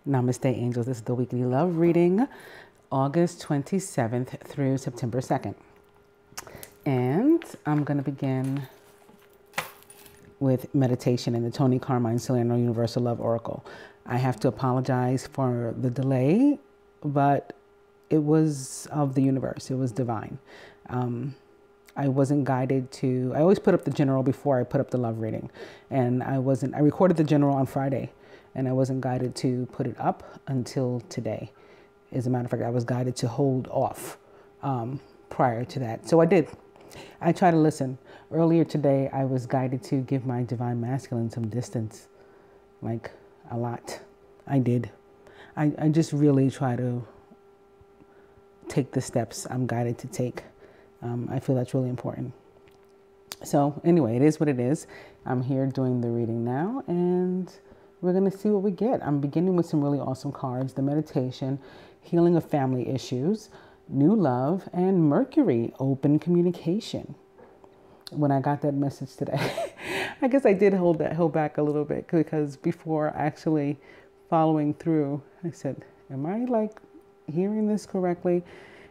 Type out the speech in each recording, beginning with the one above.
Namaste, angels. This is the weekly love reading, August 27th through September 2nd. And I'm going to begin with meditation in the Tony Carmine Salerno Universal Love Oracle. I have to apologize for the delay, but it was of the universe. It was divine. I wasn't guided to, I always put up the general before I put up the love reading. And I recorded the general on Friday, and I wasn't guided to put it up until today. As a matter of fact, I was guided to hold off prior to that. So I did. I try to listen. Earlier today, I was guided to give my divine masculine some distance, like a lot. I did. I just really try to take the steps I'm guided to take. I feel that's really important. So anyway, it is what it is. I'm here doing the reading now, and we're going to see what we get. I'm beginning with some really awesome cards: the meditation, healing of family issues, new love, and Mercury, open communication. When I got that message today, I guess I did hold back a little bit, because before actually following through, I said, am I like hearing this correctly?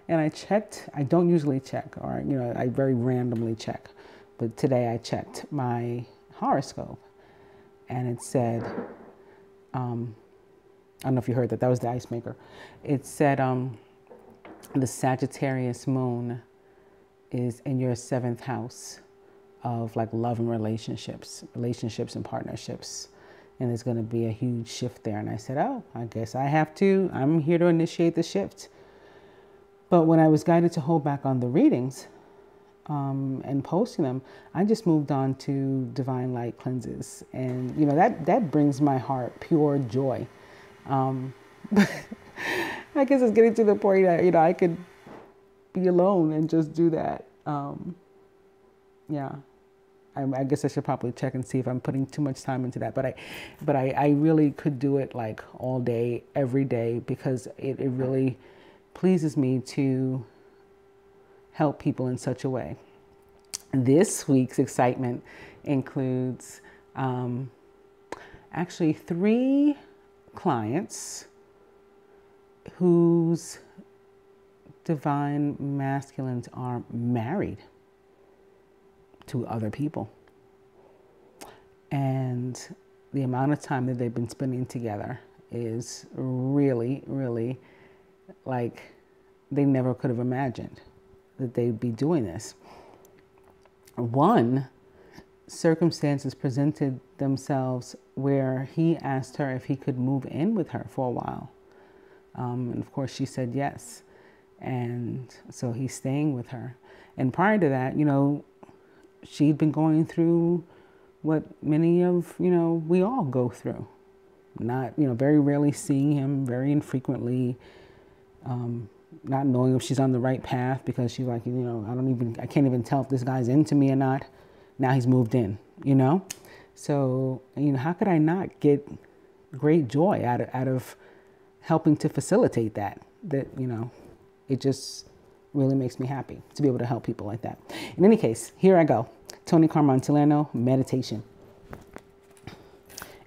And I checked. I don't usually check, or, I very randomly check. But today I checked my horoscope, and it said, I don't know if you heard that. That was the ice maker. It said the Sagittarius moon is in your 7th house of like love and relationships and partnerships. And there's going to be a huge shift there. And I said, oh, I guess I'm here to initiate the shift. But when I was guided to hold back on the readings and posting them, I just moved on to divine light cleanses. And, that brings my heart pure joy. I guess it's getting to the point that, I could be alone and just do that. Yeah. I guess I should probably check and see if I'm putting too much time into that. But I really could do it like all day, every day, because it really pleases me to help people in such a way. This week's excitement includes actually 3 clients whose divine masculines are married to other people. And the amount of time that they've been spending together is really, really like they never could have imagined that they'd be doing this. One, circumstances presented themselves where he asked her if he could move in with her for a while. And of course she said yes. And so he's staying with her. And prior to that, she'd been going through what many of, we all go through. Not, very rarely seeing him, very infrequently, not knowing if she's on the right path, because she's like, I can't even tell if this guy's into me or not. Now he's moved in, So, how could I not get great joy out of helping to facilitate that, it just really makes me happy to be able to help people like that. In any case, here I go. Tony Carmine Salerno, meditation.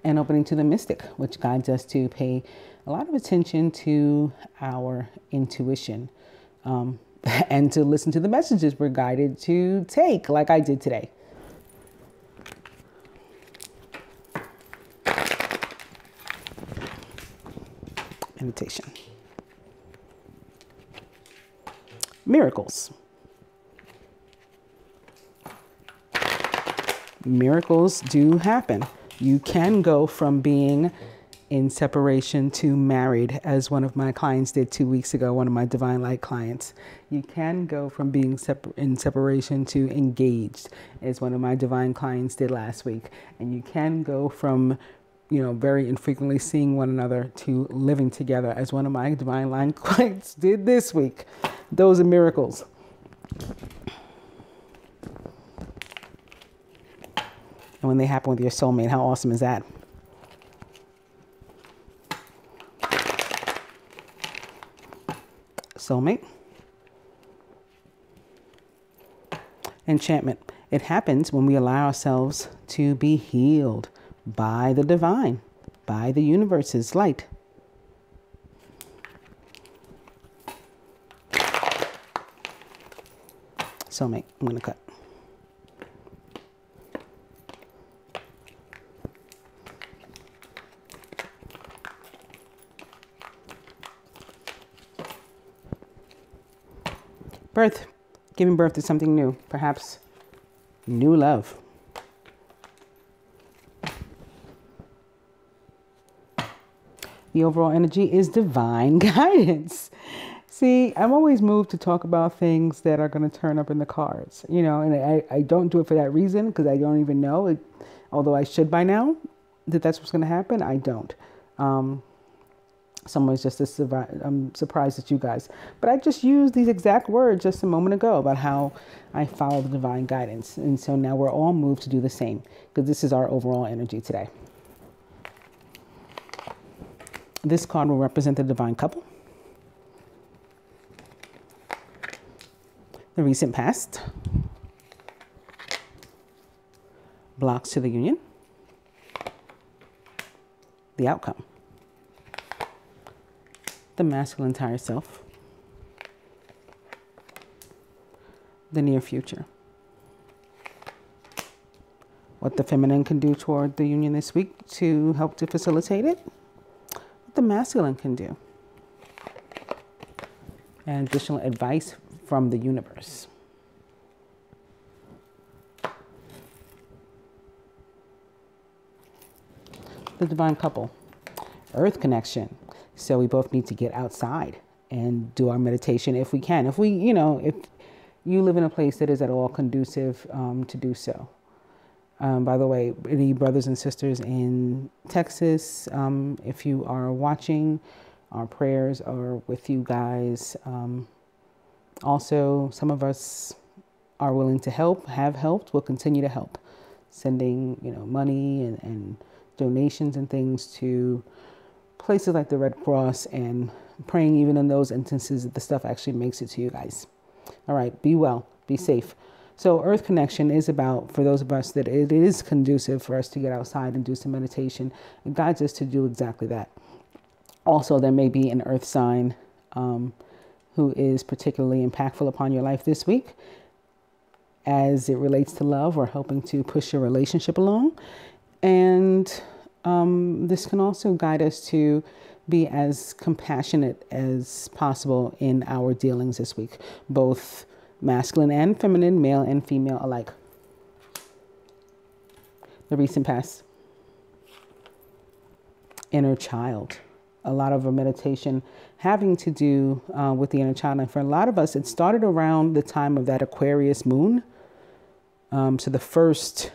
And opening to the mystic, which guides us to pay a lot of attention to our intuition and to listen to the messages we're guided to take, like I did today. Meditation. Miracles. Miracles do happen. You can go from being in separation to married, as one of my clients did 2 weeks ago, one of my divine light clients. You can go from being in separation to engaged, as one of my divine clients did last week. And you can go from, very infrequently seeing one another to living together, as one of my divine line clients did this week. Those are miracles. And when they happen with your soulmate, how awesome is that? Soulmate. Enchantment. It happens when we allow ourselves to be healed by the divine, by the universe's light. Soulmate, I'm going to cut. Birth, giving birth to something new, perhaps new love. The overall energy is divine guidance. See, I'm always moved to talk about things that are going to turn up in the cards, you know, and I don't do it for that reason because I don't even know it, although I should by now, that that's what's going to happen. I don't. Someone's just I'm surprised at you guys. But I just used these exact words just a moment ago about how I follow the divine guidance. And so now we're all moved to do the same because this is our overall energy today. This card will represent the divine couple, the recent past, blocks to the union, the outcome, the masculine higher self, the near future, what the feminine can do toward the union this week to help to facilitate it, what the masculine can do, and additional advice from the universe. The divine couple, earth connection. So we both need to get outside and do our meditation if we can. If you live in a place that is at all conducive to do so. By the way, any brothers and sisters in Texas, if you are watching, our prayers are with you guys. Also, some of us are willing to help, have helped, will continue to help, sending money and donations and things to places like the Red Cross and praying even in those instances that the stuff actually makes it to you guys. All right, be well, be safe. So earth connection is about, for those of us that it is conducive for us to get outside and do some meditation. It guides us to do exactly that. Also, there may be an earth sign who is particularly impactful upon your life this week as it relates to love or helping to push your relationship along. And this can also guide us to be as compassionate as possible in our dealings this week, both masculine and feminine, male and female alike. The recent past, inner child. A lot of our meditation having to do with the inner child. And for a lot of us, it started around the time of that Aquarius moon. So the first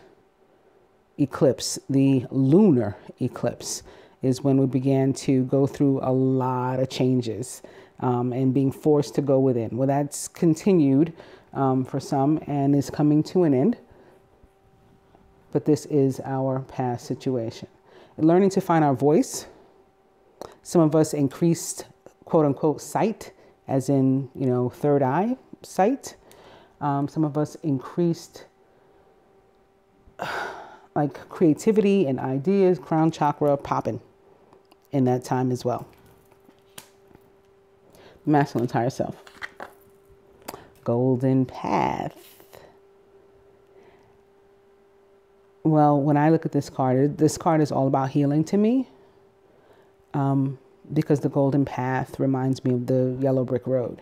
eclipse, the lunar eclipse, is when we began to go through a lot of changes and being forced to go within. Well, that's continued for some and is coming to an end. But this is our past situation. Learning to find our voice. Some of us increased, quote unquote, sight, as in, third eye sight. Some of us increased like creativity and ideas, crown chakra popping in that time as well. Masculine higher self. Golden path. Well, when I look at this card is all about healing to me. Because the golden path reminds me of the yellow brick road.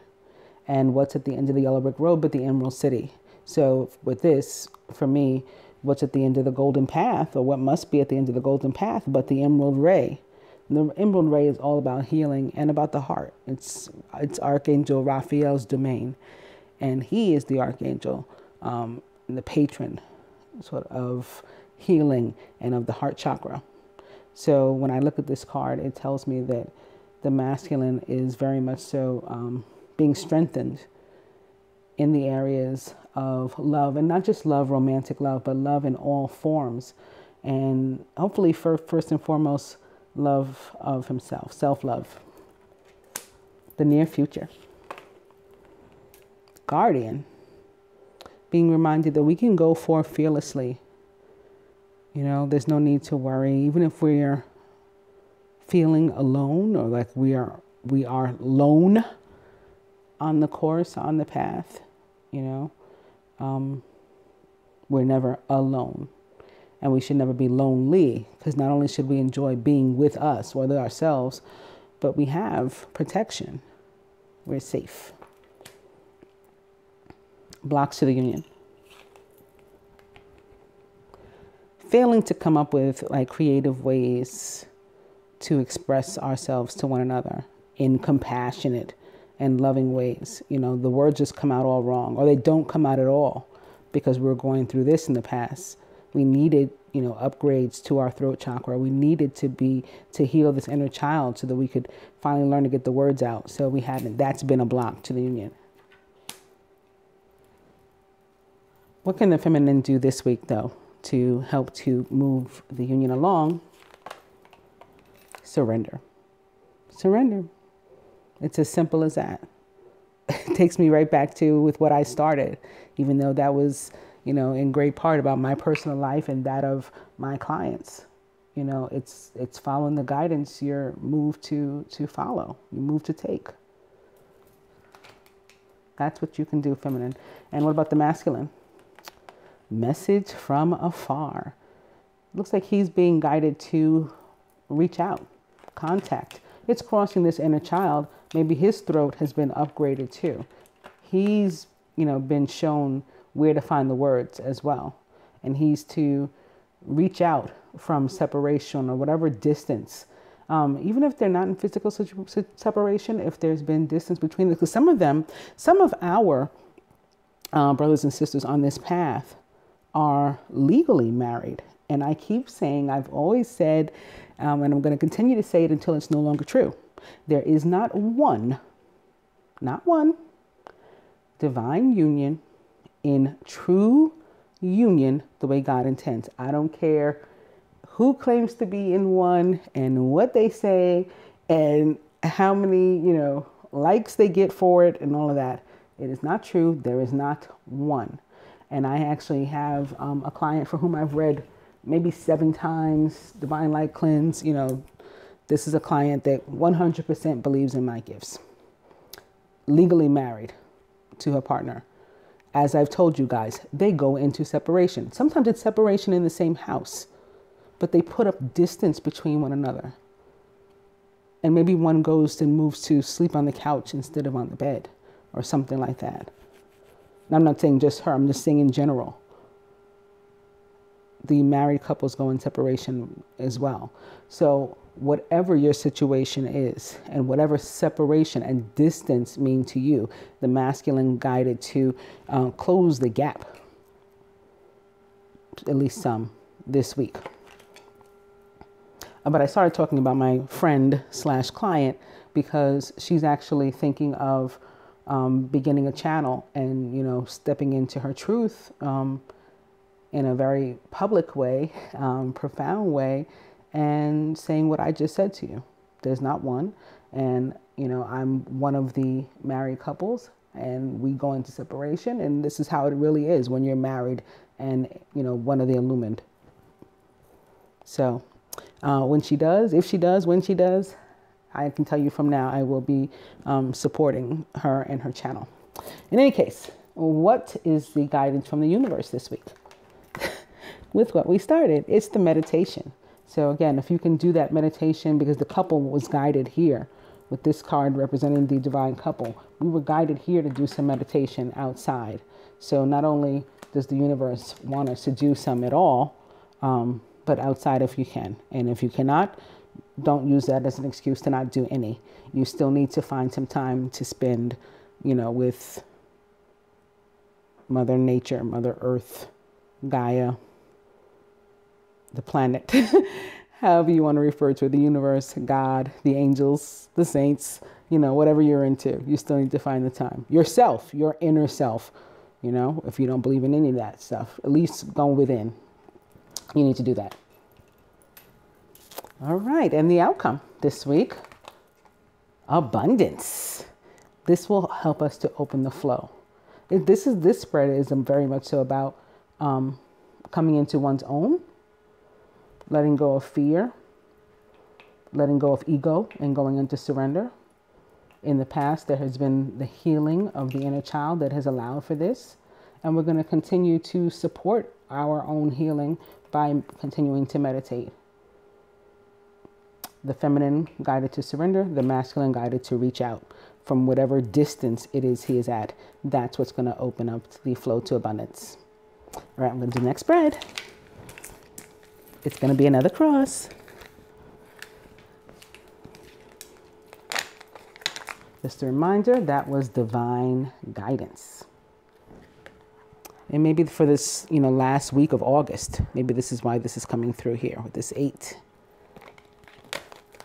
And what's at the end of the yellow brick road but the Emerald City? So with this, for me, what's at the end of the golden path, or what must be at the end of the golden path, but the Emerald Ray. And the Emerald Ray is all about healing and about the heart. It's Archangel Raphael's domain. And he is the Archangel, and the patron sort of healing and of the heart chakra. So when I look at this card, it tells me that the masculine is very much so being strengthened in the areas of love, and not just love, romantic love, but love in all forms. And hopefully first and foremost, love of himself, self-love. The near future. Guardian. Being reminded that we can go forth fearlessly. There's no need to worry, even if we're feeling alone or like we are lone on the course, on the path, we're never alone. And we should never be lonely, because not only should we enjoy being with us or with ourselves, but we have protection. We're safe. Blocks to the union. Failing to come up with like creative ways to express ourselves to one another in compassionate and loving ways. You know, the words just come out all wrong, or they don't come out at all because we're going through this in the past. We needed, you know, upgrades to our throat chakra. We needed to heal this inner child so that we could finally learn to get the words out. So we hadn't. That's been a block to the union. What can the feminine do this week, though, to help to move the union along? Surrender. Surrender. It's as simple as that. It takes me right back to with what I started, even though that was, you know, in great part about my personal life and that of my clients. You know, it's following the guidance you're moved to follow, you move to take. That's what you can do, feminine. And what about the masculine? Message from afar. Looks like he's being guided to reach out, contact. It's crossing this inner child. Maybe his throat has been upgraded too. He's, you know, been shown where to find the words as well. And he's to reach out from separation or whatever distance. Even if they're not in physical separation, if there's been distance between them. Because some of our brothers and sisters on this path are legally married. And I keep saying, I've always said, and I'm going to continue to say it until it's no longer true. There is not one divine union in true union the way God intends. I don't care who claims to be in one and what they say and how many, you know, likes they get for it and all of that. It is not true. There is not one. And I actually have a client for whom I've read maybe 7 times Divine Light Cleanse. You know, this is a client that 100% believes in my gifts. Legally married to her partner. As I've told you guys, they go into separation. Sometimes it's separation in the same house, but they put up distance between one another. And maybe one goes and moves to sleep on the couch instead of on the bed or something like that. And I'm not saying just her, I'm just saying in general. The married couples go in separation as well. So whatever your situation is and whatever separation and distance mean to you, the masculine guided to close the gap, at least some this week. But I started talking about my friend / client because she's actually thinking of beginning a channel and, you know, stepping into her truth in a very public way, profound way, and saying what I just said to you. There's not one. And, you know, I'm one of the married couples and we go into separation. And this is how it really is when you're married and, you know, one of the illumined. So when she does, I can tell you from now, I will be supporting her and her channel. In any case, what is the guidance from the universe this week? With what we started, it's the meditation. So again, if you can do that meditation, because the couple was guided here with this card representing the divine couple, we were guided here to do some meditation outside. So not only does the universe want us to do some at all, but outside if you can. And if you cannot, don't use that as an excuse to not do any. You still need to find some time to spend, you know, with Mother Nature, Mother Earth, Gaia, the planet, however you want to refer to it, the universe, God, the angels, the saints, you know, whatever you're into, you still need to find the time. Yourself, your inner self, you know, if you don't believe in any of that stuff, at least go within. You need to do that. All right. And the outcome this week, abundance. This will help us to open the flow. This spread is very much so about coming into one's own, letting go of fear, letting go of ego, and going into surrender. In the past, there has been the healing of the inner child that has allowed for this. And we're going to continue to support our own healing by continuing to meditate. The feminine guided to surrender, the masculine guided to reach out from whatever distance it is he is at. That's what's going to open up the flow to abundance. All right, I'm going to do the next spread. It's going to be another cross. Just a reminder, that was divine guidance. And maybe for this, last week of August, maybe this is why this is coming through here with this 8.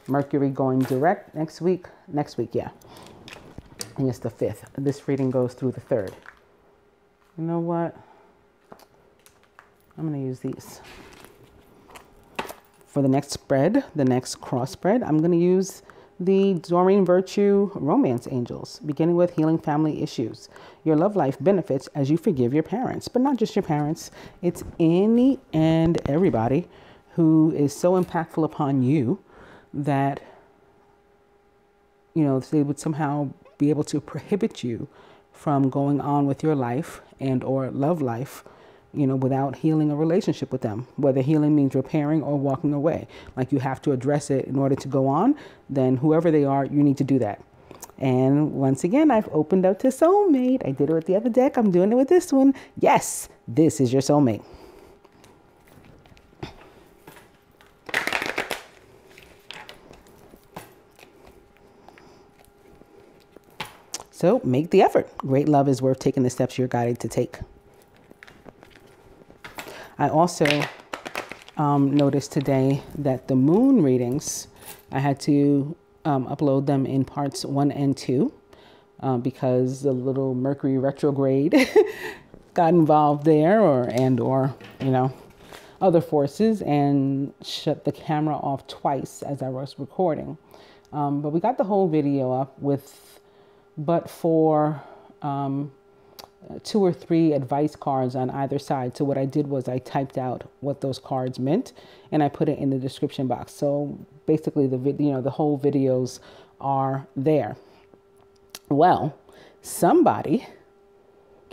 Mercury going direct next week, yeah. And it's the 5th. This reading goes through the 3rd. You know what? I'm going to use these. For the next spread, the next cross spread, I'm going to use the Doreen Virtue Romance Angels, beginning with healing family issues. Your love life benefits as you forgive your parents, but not just your parents. It's any and everybody who is so impactful upon you that, they would somehow be able to prohibit you from going on with your life and or love life, without healing a relationship with them. Whether healing means repairing or walking away. Like you have to address it in order to go on, then whoever they are, you need to do that. And once again, I've opened up to soulmate. I did it with the other deck. I'm doing it with this one. Yes, this is your soulmate. So make the effort. Great love is worth taking the steps you're guided to take. I also noticed today that the moon readings, I had to upload them in parts 1 and 2 because the little Mercury retrograde got involved there or other forces and shut the camera off twice as I was recording. But we got the whole video up but for 2 or 3 advice cards on either side. So what I did was I typed out what those cards meant and I put it in the description box. So basically the whole videos are there. Well, somebody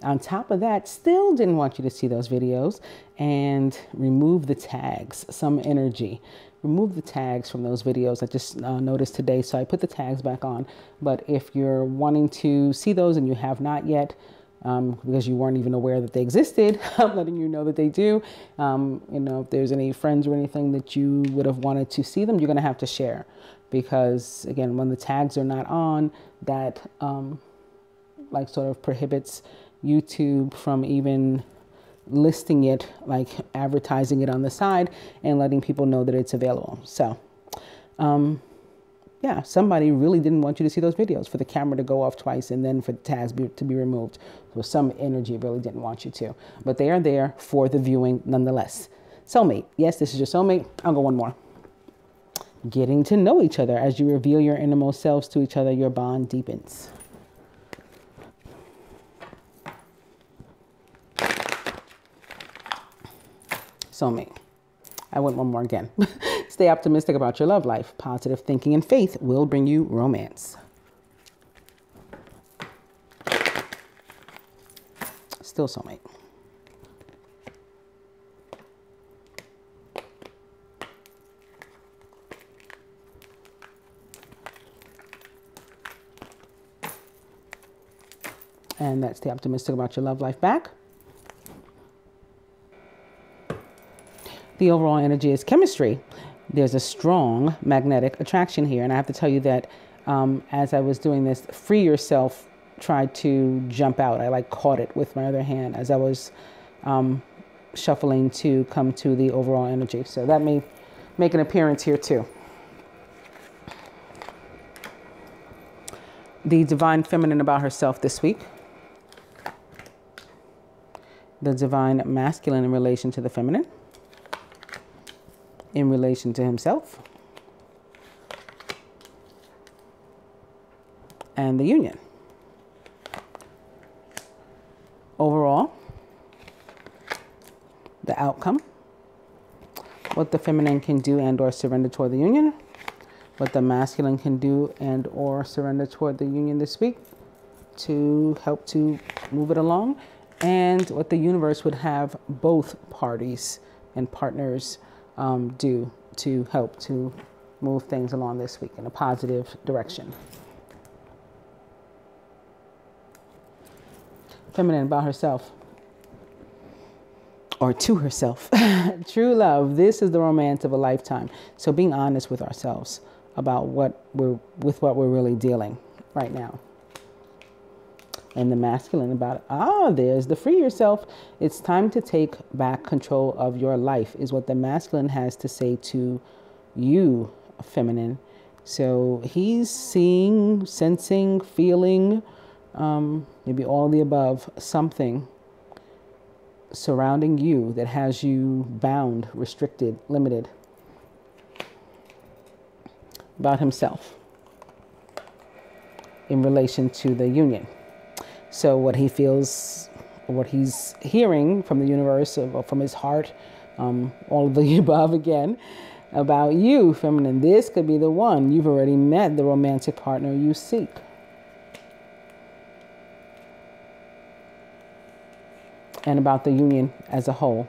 on top of that still didn't want you to see those videos and remove the tags, some energy. Remove the tags from those videos. I just noticed today, so I put the tags back on. But if you're wanting to see those and you have not yet, because you weren't even aware that they existed, I'm letting you know that they do. If there's any friends or anything that you would have wanted to see them, you're going to have to share. Because again, when the tags are not on, that sort of prohibits YouTube from even listing it, like advertising it on the side and letting people know that it's available. So, yeah, somebody really didn't want you to see those videos, for the camera to go off twice and then for the tags to be removed. So some energy really didn't want you to, but they are there for the viewing nonetheless. Soulmate. Yes, this is your soulmate. I'll go one more. Getting to know each other. As you reveal your innermost selves to each other, your bond deepens. Soulmate. I went one more again. Stay optimistic about your love life. Positive thinking and faith will bring you romance. Still soulmate. And that's stay optimistic about your love life back. The overall energy is chemistry. There's a strong magnetic attraction here. And I have to tell you that as I was doing this, free yourself tried to jump out. I caught it with my other hand as I was shuffling to come to the overall energy. So that may make an appearance here too. The divine feminine about herself this week. The divine masculine in relation to the feminine. In relation to himself. And the union. Overall, the outcome, what the feminine can do and or surrender toward the union, what the masculine can do and or surrender toward the union this week to help to move it along, and what the universe would have both parties and partners do to help to move things along this week in a positive direction. Feminine about herself, or to herself. True love. This is the romance of a lifetime. So being honest with ourselves about what we're really dealing right now. And the masculine about it. There's the free yourself. It's time to take back control of your life is what the masculine has to say to you, feminine. So he's seeing, sensing, feeling, maybe all of the above, something surrounding you that has you bound, restricted, limited about himself in relation to the union. So what he feels, what he's hearing from the universe, or from his heart, all of the above again, about you, feminine. This could be the one. You've already met the romantic partner you seek. And about the union as a whole.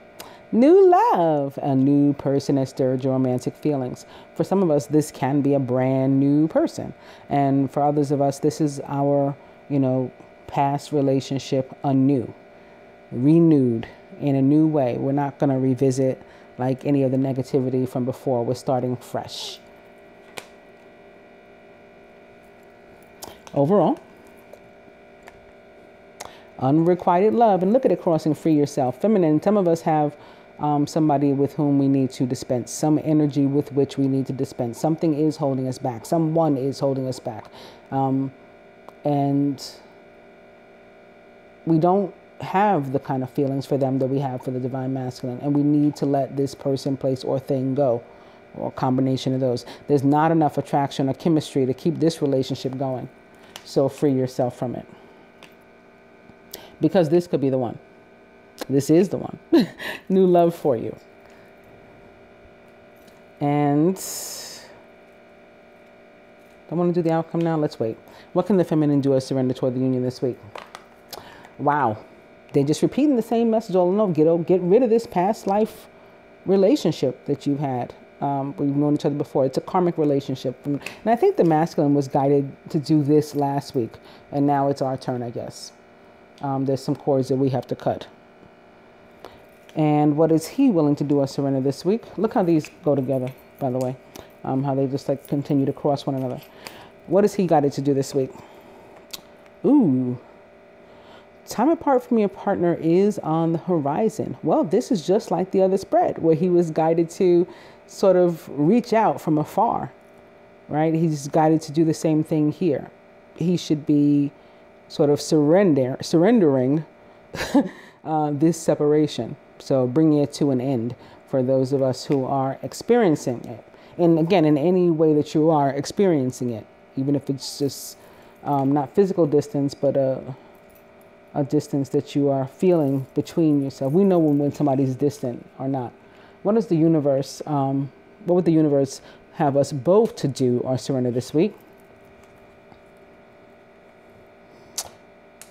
New love. A new person has stirred your romantic feelings. For some of us, this can be a brand new person. And for others of us, this is our, past relationship anew, renewed in a new way. We're not going to revisit like any of the negativity from before. We're starting fresh. Overall, unrequited love. And look at it crossing free yourself. Feminine, some of us have somebody with whom we need to dispense, some energy with which we need to dispense. Something is holding us back. Someone is holding us back. And we don't have the kind of feelings for them that we have for the divine masculine. And we need to let this person, place, or thing go, or a combination of those. There's not enough attraction or chemistry to keep this relationship going. So free yourself from it. Because this could be the one. This is the one. New love for you. And don't want to do the outcome now. Let's wait. What can the feminine do as surrender toward the union this week? Wow. They're just repeating the same message all along. Get rid of this past life relationship that you've had. We've known each other before. It's a karmic relationship. And I think the masculine was guided to do this last week. And now it's our turn, I guess. There's some cords that we have to cut. And what is he willing to do as surrender this week? Look how these go together, by the way. How they just like continue to cross one another. What is he guided to do this week? Ooh. Time apart from your partner is on the horizon. Well, this is just like the other spread where he was guided to sort of reach out from afar, right? He's guided to do the same thing here. He should be sort of surrendering this separation. So bringing it to an end for those of us who are experiencing it. And again, in any way that you are experiencing it, even if it's just not physical distance, but a distance that you are feeling between yourself. We know when somebody's distant or not. What is the universe? What would the universe have us both to do or surrender this week?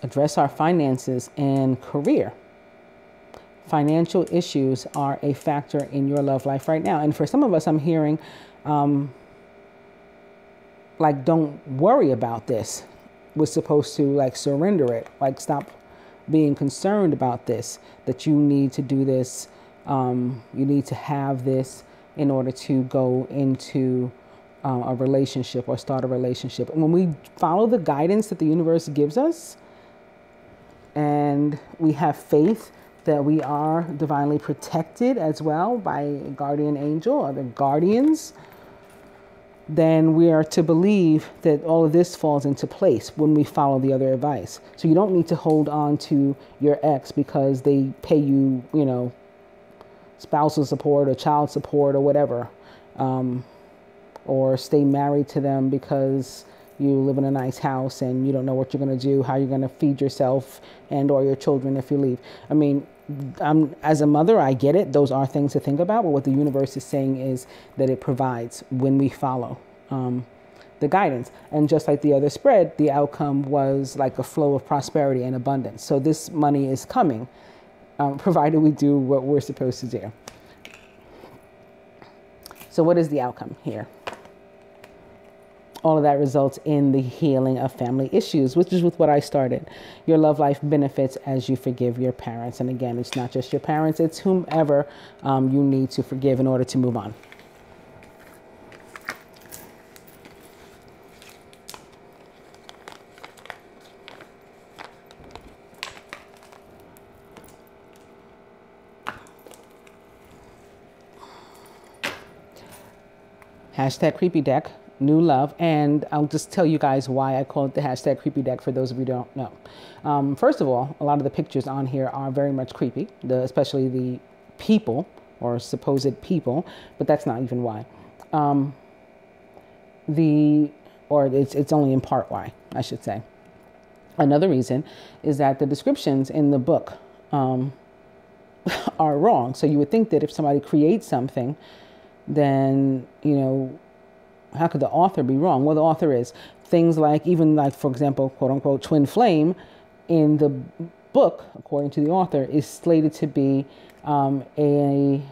Address our finances and career. Financial issues are a factor in your love life right now. And for some of us, I'm hearing, like, don't worry about this. We're supposed to like surrender it, like stop being concerned about this, that you need to do this. You need to have this in order to go into a relationship or start a relationship. And when we follow the guidance that the universe gives us and we have faith that we are divinely protected as well by a guardian angel or the guardians, then we are to believe that all of this falls into place when we follow the other advice. So you don't need to hold on to your ex because they pay you, spousal support or child support or whatever, or stay married to them because you live in a nice house and you don't know what you're going to do, how you're going to feed yourself and or your children if you leave. I mean, as a mother, I get it. Those are things to think about. But what the universe is saying is that it provides when we follow the guidance. And just like the other spread, the outcome was like a flow of prosperity and abundance. So this money is coming, provided we do what we're supposed to do. So what is the outcome here? All of that results in the healing of family issues, which is with what I started. Your love life benefits as you forgive your parents. And again, it's not just your parents, it's whomever you need to forgive in order to move on. Hashtag creepy deck, new love. And I'll just tell you guys why I call it the hashtag creepy deck for those of you who don't know. First of all, a lot of the pictures on here are very much creepy, especially the people or supposed people, but that's not even why. It's only in part why, I should say. Another reason is that the descriptions in the book are wrong. So you would think that if somebody creates something, then, you know, how could the author be wrong? Well, the author is. Things like, even like, for example, quote unquote, twin flame in the book, according to the author, is slated to be an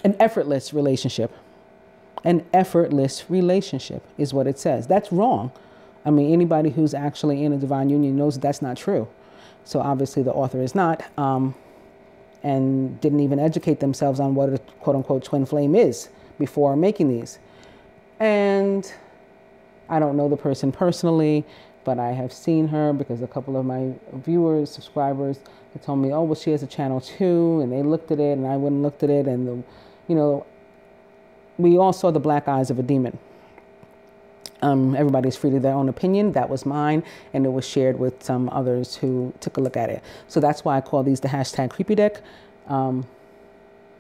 effortless relationship. An effortless relationship is what it says. That's wrong. I mean, anybody who's actually in a divine union knows that that's not true. So obviously the author is not. And didn't even educate themselves on what a quote-unquote twin flame is before making these. And I don't know the person personally, but I have seen her because a couple of my viewers, subscribers, they told me, oh, well, she has a channel too, and they looked at it, and I went and looked at it, and, we all saw the black eyes of a demon. Everybody's free to their own opinion. That was mine, and it was shared with some others who took a look at it. So that's why I call these the hashtag creepy deck.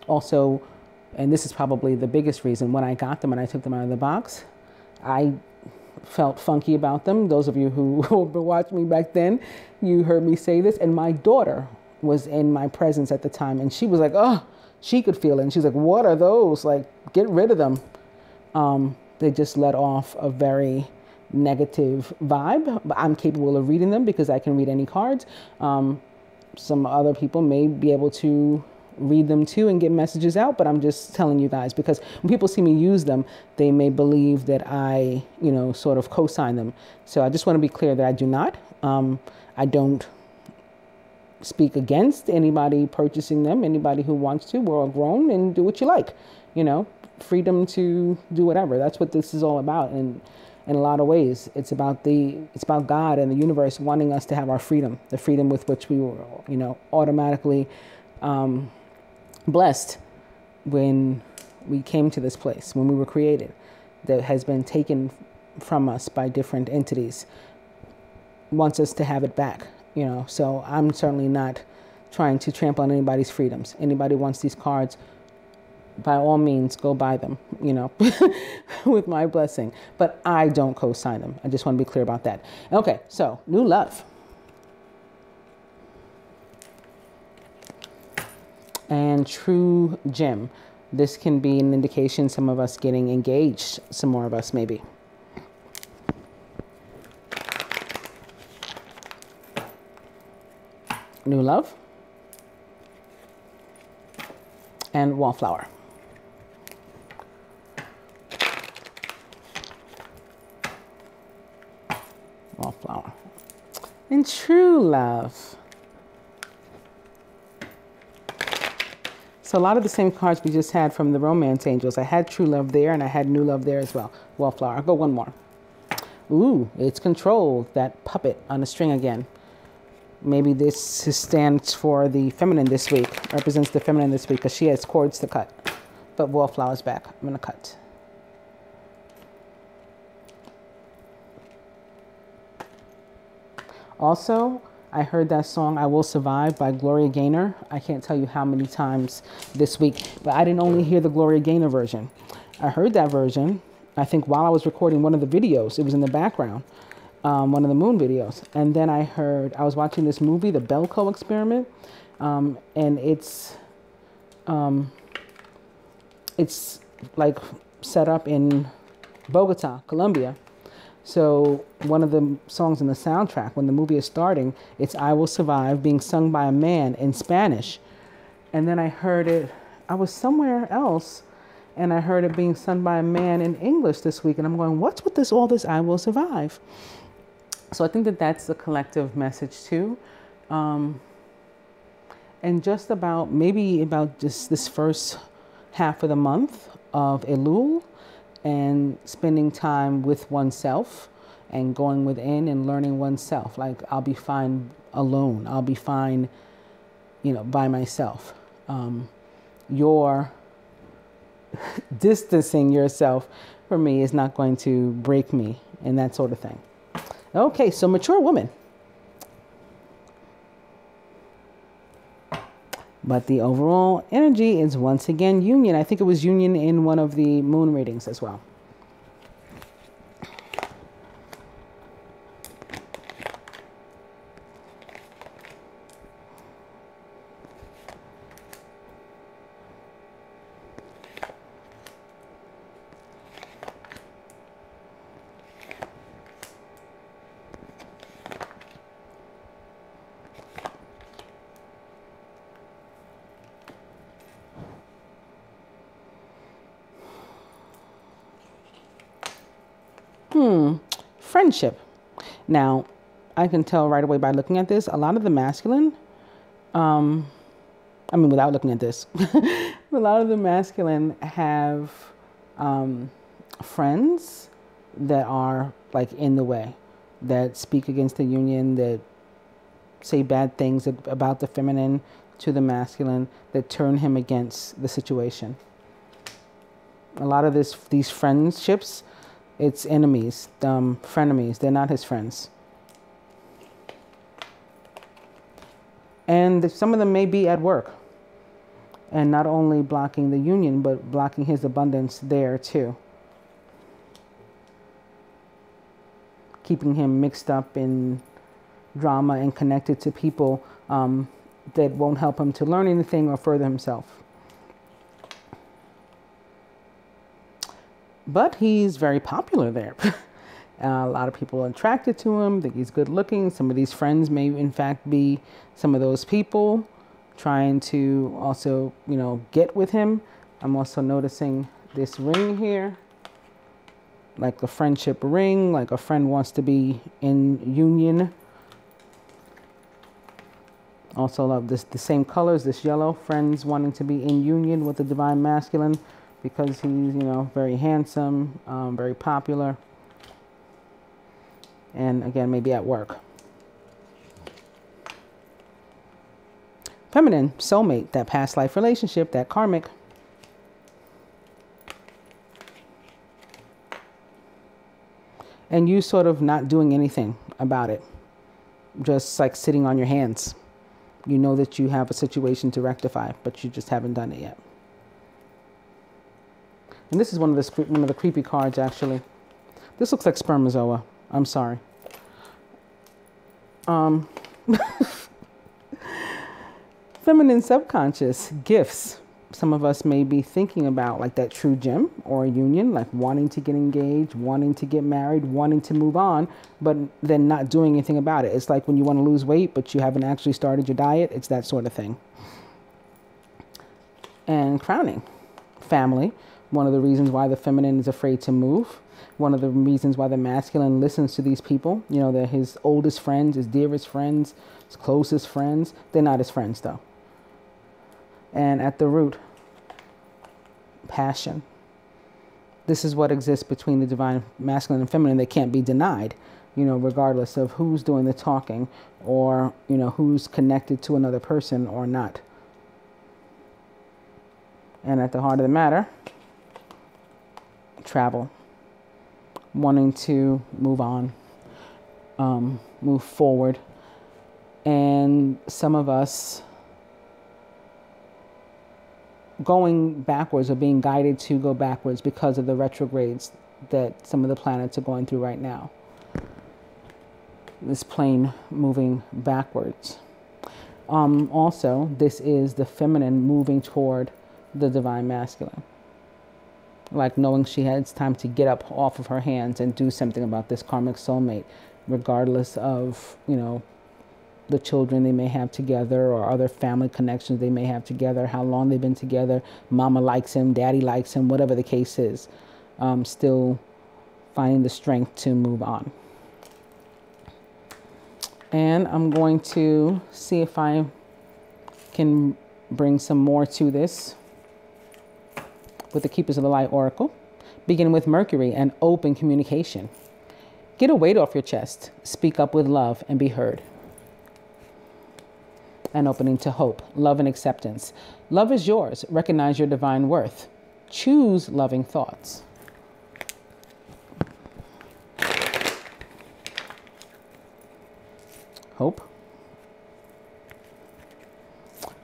Also, and this is probably the biggest reason, when I got them and I took them out of the box, I felt funky about them. Those of you who were watching me back then, you heard me say this. And my daughter was in my presence at the time, and she was like, oh, she could feel it. And she's like, what are those? Like, get rid of them. They just let off a very negative vibe, but I'm capable of reading them because I can read any cards. Some other people may be able to read them too and get messages out, but I'm just telling you guys, because when people see me use them, they may believe that I, sort of co-sign them. So I just want to be clear that I do not. I don't speak against anybody purchasing them. Anybody who wants to, we're all grown, and do what you like, freedom to do whatever. That's what this is all about. And in a lot of ways, it's about God and the universe wanting us to have our freedom, the freedom with which we were, automatically blessed when we came to this place, when we were created, that has been taken from us by different entities, wants us to have it back, So I'm certainly not trying to trample on anybody's freedoms. Anybody wants these cards, by all means, go buy them, with my blessing. But I don't co-sign them. I just want to be clear about that. Okay, so new love. And true gem. This can be an indication, some of us getting engaged, some more of us maybe. New love. And wallflower. Wallflower. And true love. So a lot of the same cards we just had from the romance angels. I had true love there, and I had new love there as well. Wallflower. I'll go one more. Ooh, it's control. That puppet on a string again. Maybe this stands for the feminine this week, represents the feminine this week, because she has cords to cut. But wallflower's back. I'm going to cut. Also, I heard that song, I Will Survive, by Gloria Gaynor. I can't tell you how many times this week, but I didn't only hear the Gloria Gaynor version. I heard that version, I think, while I was recording one of the videos. It was in the background, one of the moon videos. And then I was watching this movie, The Belko Experiment, and it's like set up in Bogota, Colombia. So one of the songs in the soundtrack, when the movie is starting, it's I Will Survive, being sung by a man in Spanish. And then I heard it, I was somewhere else, and I heard it being sung by a man in English this week. And I'm going, what's with all this I Will Survive? So I think that that's the collective message too. And just maybe about just this first half of the month of Elul, and spending time with oneself and going within and learning oneself. Like, I'll be fine alone. I'll be fine, by myself. Your distancing yourself from me is not going to break me, and that sort of thing. Okay, so mature woman. But the overall energy is once again union. I think it was union in one of the moon readings as well. Friendship. Now, I can tell right away by looking at this, a lot of the masculine, without looking at this, a lot of the masculine have friends that are like in the way, that speak against the union, that say bad things about the feminine to the masculine, that turn him against the situation. A lot of these friendships, it's enemies, frenemies. They're not his friends. And some of them may be at work. And not only blocking the union, but blocking his abundance there too. Keeping him mixed up in drama and connected to people that won't help him to learn anything or further himself. But he's very popular there. A lot of people are attracted to him, think he's good looking. Some of these friends may in fact be some of those people trying to also, get with him. I'm also noticing this ring here, like a friendship ring, like a friend wants to be in union. Also love the same colors, this yellow, friends wanting to be in union with the divine masculine, because he's, very handsome, very popular. And again, maybe at work. Feminine, soulmate, that past life relationship, that karmic. And you sort of not doing anything about it. Just like sitting on your hands. You know that you have a situation to rectify, but you just haven't done it yet. And this is one of the creepy cards, actually. This looks like spermazoa. I'm sorry. Feminine subconscious, gifts. Some of us may be thinking about like that true gem or a union, like wanting to get engaged, wanting to get married, wanting to move on, but then not doing anything about it. It's like when you want to lose weight, but you haven't actually started your diet. It's that sort of thing. And crowning, family. One of the reasons why the feminine is afraid to move. One of the reasons why the masculine listens to these people. They're his oldest friends, his dearest friends, his closest friends. They're not his friends, though. And at the root, passion. This is what exists between the divine masculine and feminine that can't be denied, regardless of who's doing the talking or, who's connected to another person or not. And at the heart of the matter, travel, wanting to move on, move forward. And some of us going backwards or being guided to go backwards because of the retrogrades that some of the planets are going through right now. This plane moving backwards. Also, this is the feminine moving toward the divine masculine. like knowing it's time to get up off of her hands and do something about this karmic soulmate, regardless of, the children they may have together or other family connections they may have together, how long they've been together, mama likes him, daddy likes him, whatever the case is, still finding the strength to move on. And I'm going to see if I can bring some more to this with the Keepers of the Light Oracle. Begin with Mercury and open communication. Get a weight off your chest. Speak up with love and be heard. And opening to hope, love and acceptance. Love is yours. Recognize your divine worth. Choose loving thoughts. Hope.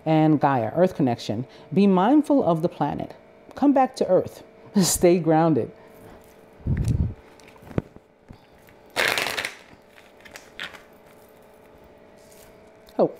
And Gaia, Earth connection. Be mindful of the planet. Come back to Earth. Stay grounded. Hope.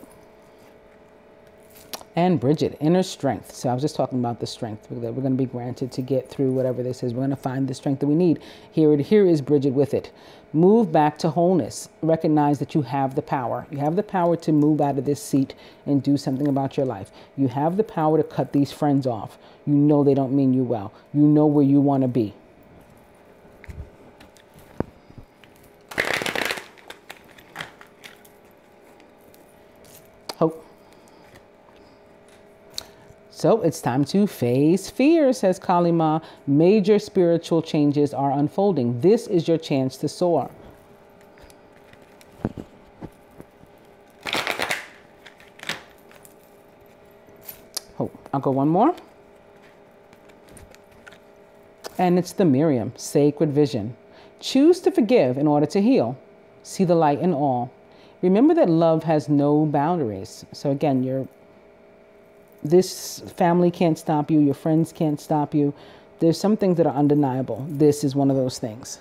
And Bridget, inner strength. So I was just talking about the strength that we're going to be granted to get through whatever this is. We're going to find the strength that we need. Here is Bridget with it. Move back to wholeness. Recognize that you have the power. You have the power to move out of this seat and do something about your life. You have the power to cut these friends off. You know they don't mean you well. You know where you want to be. Hope. So it's time to face fear, says Kali Ma. Major spiritual changes are unfolding. This is your chance to soar. Hope. I'll go one more. And it's the Miriam, sacred vision. Choose to forgive in order to heal. See the light in all. Remember that love has no boundaries. So again, this family can't stop you. Your friends can't stop you. There's some things that are undeniable. This is one of those things.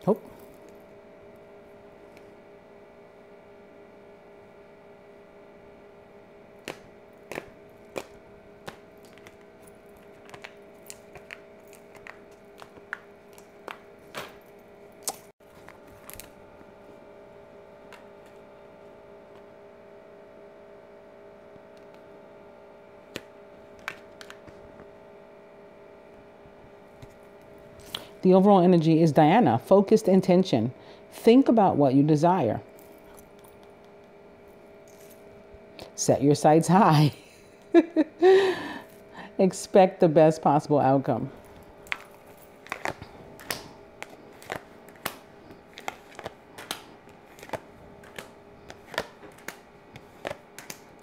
Hope. The overall energy is Diana, focused intention. Think about what you desire. Set your sights high. Expect the best possible outcome.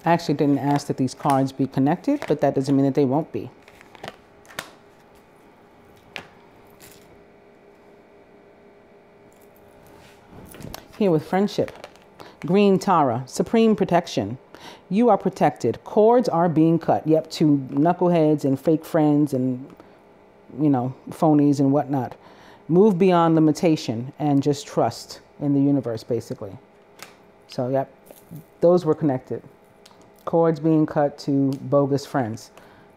I actually didn't ask that these cards be connected, but that doesn't mean that they won't be. Here with friendship. Green Tara, supreme protection. You are protected. Cords are being cut. Yep, to knuckleheads and fake friends and, phonies and whatnot. Move beyond limitation and just trust in the universe, basically. So, yep, those were connected. Cords being cut to bogus friends.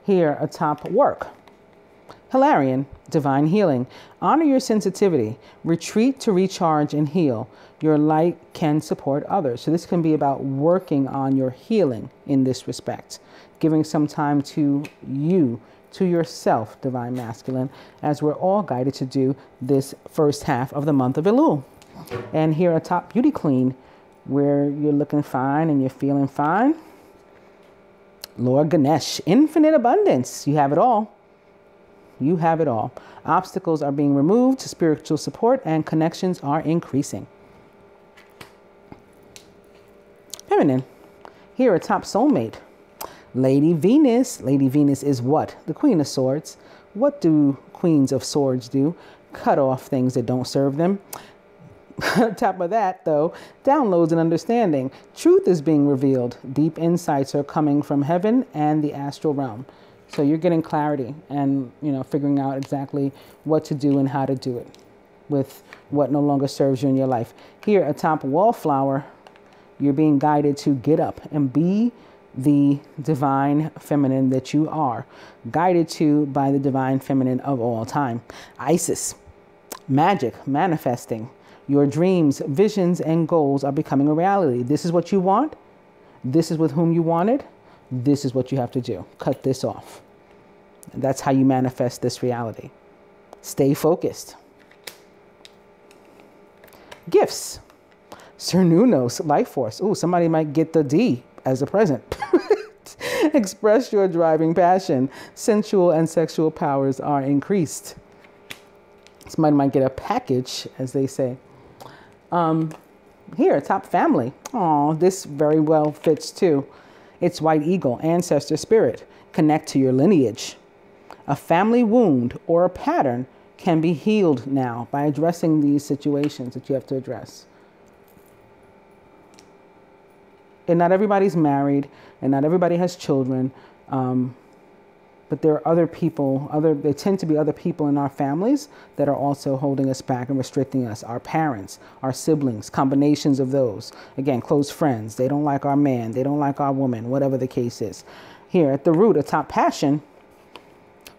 Here, atop work. Hilarion, divine healing. Honor your sensitivity. Retreat to recharge and heal. Your light can support others. So this can be about working on your healing in this respect. Giving some time to you, to yourself, divine masculine, as we're all guided to do this first half of the month of Elul. And here atop Beauty Queen, where you're looking fine and you're feeling fine. Lord Ganesh, infinite abundance. You have it all. You have it all. Obstacles are being removed, spiritual support and connections are increasing. Feminine. Here, a top soulmate. Lady Venus. Lady Venus is what? The Queen of Swords. What do Queens of Swords do? Cut off things that don't serve them. On top of that, though, downloads and understanding. Truth is being revealed. Deep insights are coming from heaven and the astral realm. So you're getting clarity and, figuring out exactly what to do and how to do it with what no longer serves you in your life. Here, a top wallflower, You're being guided to get up and be the divine feminine that you are, guided to by the divine feminine of all time. Isis, magic, manifesting. Your dreams, visions, and goals are becoming a reality. This is what you want. This is with whom you want it. This is what you have to do. Cut this off. That's how you manifest this reality. Stay focused. Gifts. Cernunos, life force. Ooh, somebody might get the D as a present. Express your driving passion. Sensual and sexual powers are increased. Somebody might get a package, as they say. Here, top family. Oh, this very well fits too. It's white eagle, ancestor spirit. Connect to your lineage. A family wound or a pattern can be healed now by addressing these situations that you have to address. And not everybody's married, and not everybody has children, but there are other people, there tend to be other people in our families that are also holding us back and restricting us. Our parents, our siblings, combinations of those. Again, close friends. They don't like our man. They don't like our woman, whatever the case is. Here at the root, a top passion,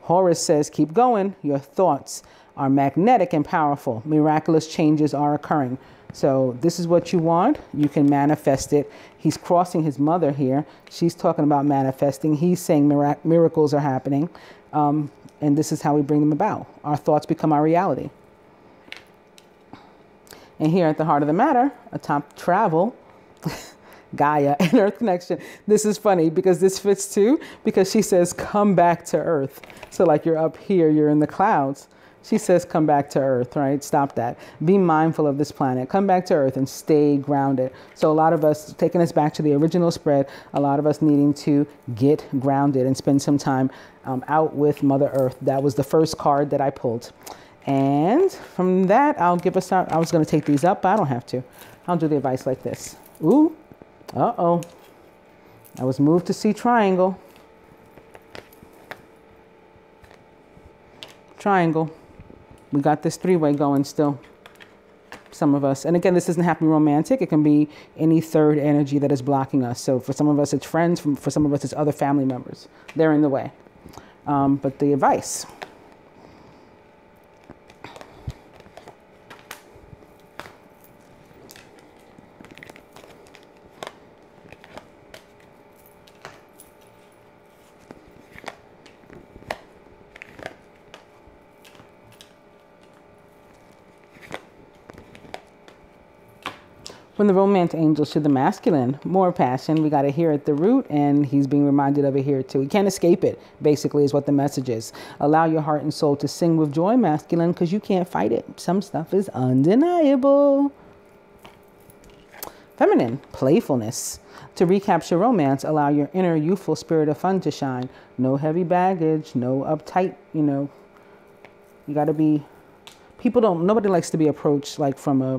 Horus says, keep going. Your thoughts are magnetic and powerful. Miraculous changes are occurring. So this is what you want. You can manifest it. He's crossing his mother here. She's talking about manifesting. He's saying miracles are happening. And this is how we bring them about. Our thoughts become our reality. And here at the heart of the matter, atop travel, Gaia and Earth connection. This is funny because this fits too, because she says, come back to Earth. So like you're up here, you're in the clouds. She says, come back to Earth, right? Stop that. Be mindful of this planet. Come back to Earth and stay grounded. So a lot of us, taking us back to the original spread, a lot of us needing to get grounded and spend some time out with Mother Earth. That was the first card that I pulled. And from that, I'll give us I was going to take these up, but I don't have to. I'll do the advice like this. Ooh, uh-oh. I was moved to see triangle. Triangle. We got this three-way going still, some of us. And again, this doesn't have to be romantic. It can be any third energy that is blocking us. So for some of us, it's friends. For some of us, it's other family members. They're in the way. But the advice. From the romance angels to the masculine, more passion. We got it here at the root, and he's being reminded of it here too. He can't escape it, basically, is what the message is. Allow your heart and soul to sing with joy, masculine, because you can't fight it. Some stuff is undeniable. Feminine, playfulness. To recapture romance, allow your inner youthful spirit of fun to shine. No heavy baggage, no uptight, you got to be, nobody likes to be approached like from a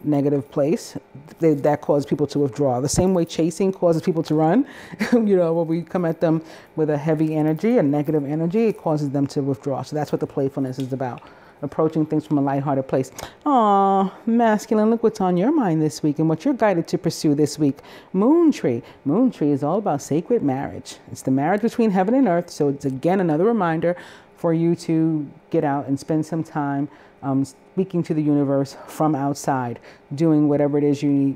negative place. That causes people to withdraw. The same way chasing causes people to run, when we come at them with a heavy energy, a negative energy, it causes them to withdraw. So that's what the playfulness is about. Approaching things from a lighthearted place. Aw, masculine, look what's on your mind this week and what you're guided to pursue this week. Moon tree. Moon tree is all about sacred marriage. It's the marriage between heaven and earth. So it's again another reminder for you to get out and spend some time speaking to the universe from outside, doing whatever it is you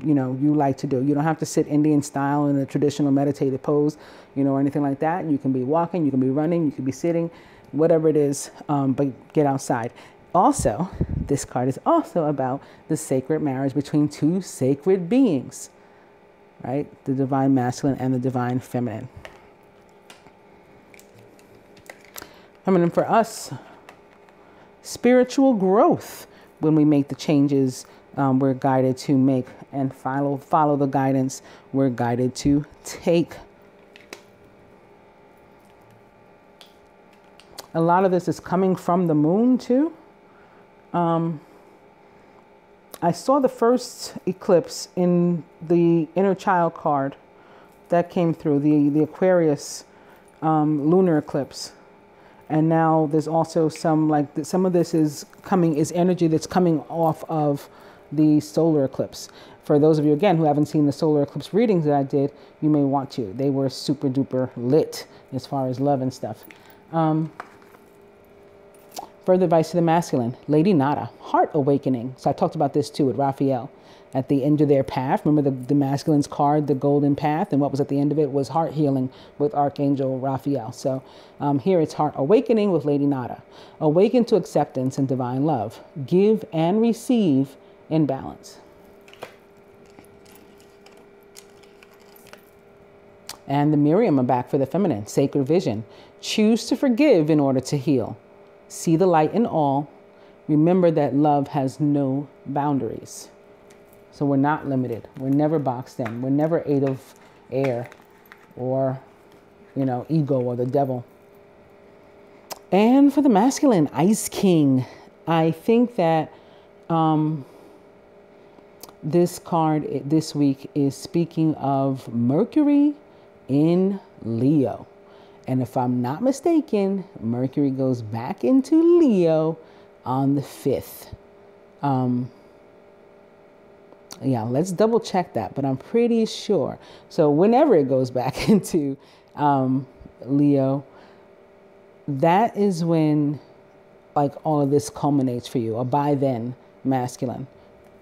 like to do. You don't have to sit Indian style in a traditional meditative pose, or anything like that. You can be walking, you can be running, you can be sitting, whatever it is, but get outside. Also, this card is also about the sacred marriage between two sacred beings, right? The divine masculine and the divine feminine. Feminine for us, spiritual growth. When we make the changes we're guided to make and follow the guidance we're guided to take. A lot of this is coming from the moon too. I saw the first eclipse in the inner child card that came through, the Aquarius lunar eclipse. And now there's also some of this is energy that's coming off of the solar eclipse. For those of you, again, who haven't seen the solar eclipse readings that I did, you may want to. They were super duper lit as far as love and stuff. Further advice to the masculine, Lady Nada, heart awakening. So I talked about this too with Raphael. At the end of their path, remember the masculine's card, the golden path, and what was at the end of it was heart healing with Archangel Raphael. So here it's heart awakening with Lady Nada. Awaken to acceptance and divine love. Give and receive in balance. And the Miriam are back for the feminine, sacred vision. Choose to forgive in order to heal. See the light in all. Remember that love has no boundaries. So we're not limited. We're never boxed in. We're never ate of air or, ego or the devil. And for the masculine, Ice King. I think that this card this week is speaking of Mercury in Leo. And if I'm not mistaken, Mercury goes back into Leo on the 5th. Yeah, let's double check that, but I'm pretty sure. So whenever it goes back into Leo, that is when all of this culminates for you, or by then, masculine.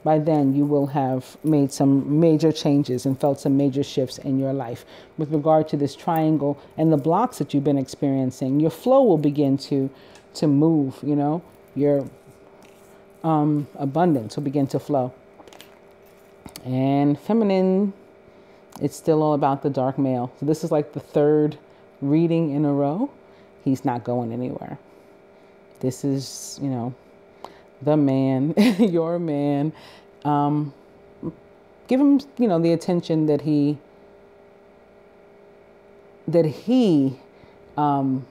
By then, you will have made some major changes and felt some major shifts in your life. With regard to this triangle and the blocks that you've been experiencing, your flow will begin to move, your abundance will begin to flow. And feminine, it's still all about the dark male. So this is like the 3rd reading in a row. He's not going anywhere. This is, the man, your man. Give him, the attention that he, I don't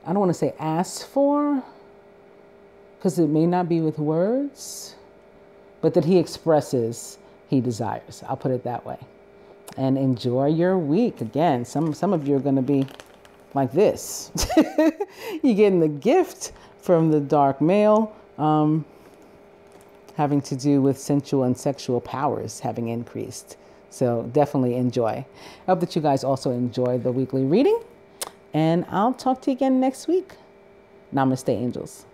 want to say asks for, because it may not be with words, but that he expresses he desires. I'll put it that way. And enjoy your week. Again, some of you are going to be like this. You're getting the gift from the dark male, having to do with sensual and sexual powers having increased. So definitely enjoy. I hope that you guys also enjoy the weekly reading. And I'll talk to you again next week. Namaste, angels.